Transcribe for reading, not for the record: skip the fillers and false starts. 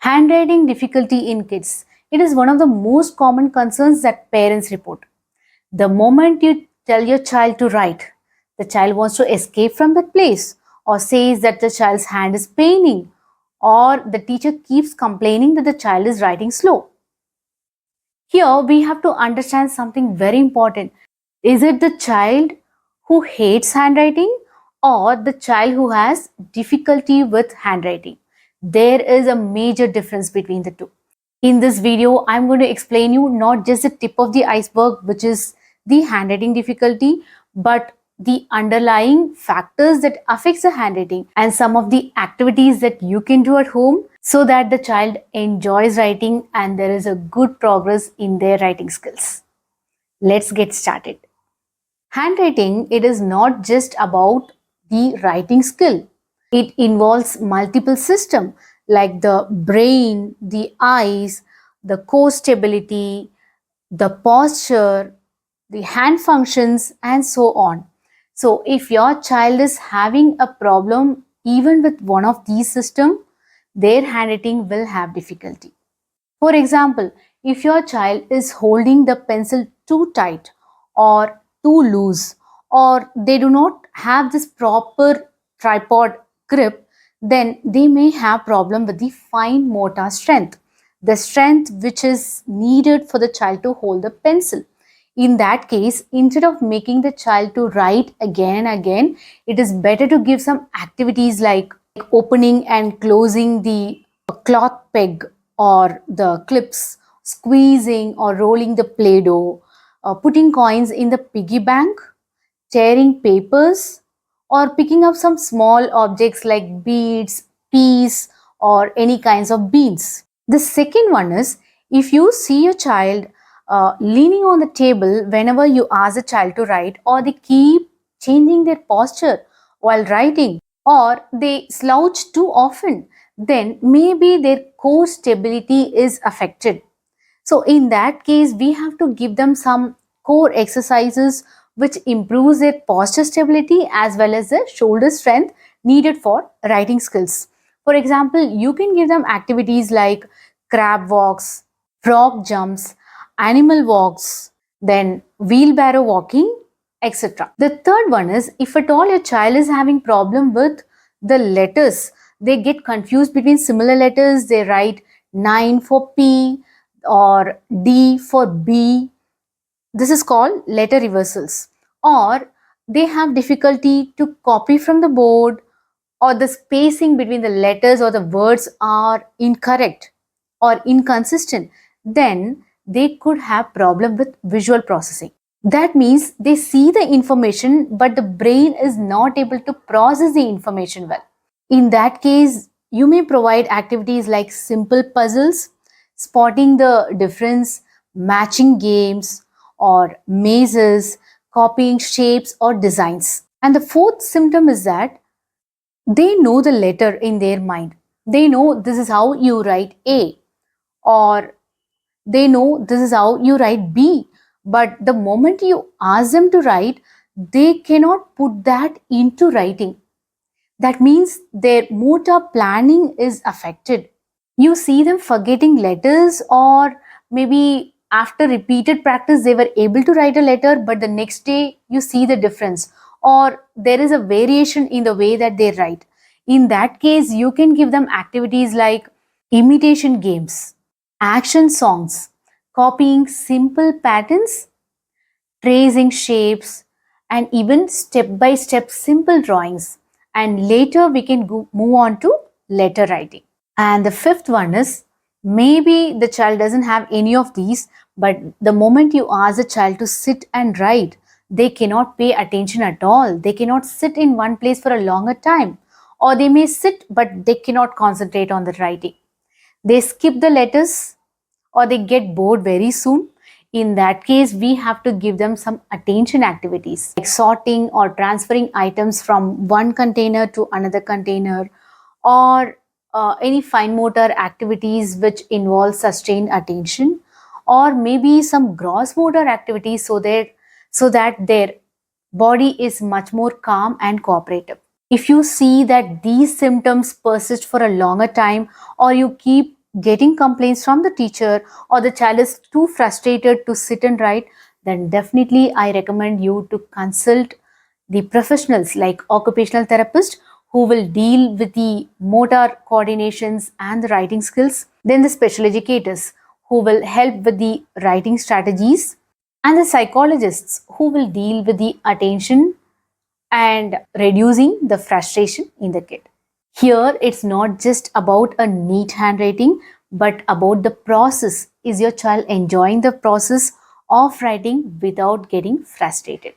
Handwriting difficulty in kids. It is one of the most common concerns that parents report. The moment you tell your child to write, the child wants to escape from that place or says that the child's hand is paining or the teacher keeps complaining that the child is writing slow. Here we have to understand something very important. Is it the child who hates handwriting or the child who has difficulty with handwriting? There is a major difference between the two. In this video, I'm going to explain you not just the tip of the iceberg, which is the handwriting difficulty, but the underlying factors that affects the handwriting and some of the activities that you can do at home so that the child enjoys writing and there is a good progress in their writing skills. Let's get started. Handwriting, it is not just about the writing skill. It involves multiple systems like the brain, the eyes, the core stability, the posture, the hand functions, and so on. So if your child is having a problem even with one of these systems, their handwriting will have difficulty. For example, if your child is holding the pencil too tight or too loose, or they do not have this proper tripod grip, then they may have problem with the fine motor strength, the strength which is needed for the child to hold the pencil. In that case, instead of making the child to write again and again, it is better to give some activities like opening and closing the cloth peg or the clips, squeezing or rolling the play-doh, putting coins in the piggy bank, tearing papers, or picking up some small objects like beads, peas, or any kinds of beans. The second one is if you see your child leaning on the table whenever you ask the child to write, or they keep changing their posture while writing, or they slouch too often, then maybe their core stability is affected. So in that case, we have to give them some core exercises which improves their posture stability as well as the shoulder strength needed for writing skills. For example, you can give them activities like crab walks, frog jumps, animal walks, then wheelbarrow walking, etc. The third one is if at all your child is having problem with the letters, they get confused between similar letters, they write 9 for P or D for B. This is called letter reversals. Or they have difficulty to copy from the board, or the spacing between the letters or the words are incorrect or inconsistent, then they could have problem with visual processing. That means they see the information but the brain is not able to process the information well. In that case, you may provide activities like simple puzzles, spotting the difference, matching games, or mazes, copying shapes or designs. And the fourth symptom is that they know the letter in their mind. They know this is how you write A, or they know this is how you write B. But the moment you ask them to write, they cannot put that into writing. That means their motor planning is affected. You see them forgetting letters, or maybe after repeated practice they were able to write a letter, but the next day you see the difference, or there is a variation in the way that they write. In that case, you can give them activities like imitation games, action songs, copying simple patterns, tracing shapes, and even step-by-step simple drawings. And later we can move on to letter writing. And the fifth one is maybe the child doesn't have any of these, but the moment you ask the child to sit and write, they cannot pay attention at all. They cannot sit in one place for a longer time, or they may sit but they cannot concentrate on the writing. They skip the letters or they get bored very soon. In that case, we have to give them some attention activities like sorting or transferring items from one container to another container, or any fine motor activities which involve sustained attention, or maybe some gross motor activities so that their body is much more calm and cooperative. If you see that these symptoms persist for a longer time, or you keep getting complaints from the teacher, or the child is too frustrated to sit and write, then definitely I recommend you to consult the professionals like occupational therapist who will deal with the motor coordinations and the writing skills, then the special educators who will help with the writing strategies, and the psychologists who will deal with the attention and reducing the frustration in the kid. Here, it's not just about a neat handwriting, but about the process. Is your child enjoying the process of writing without getting frustrated?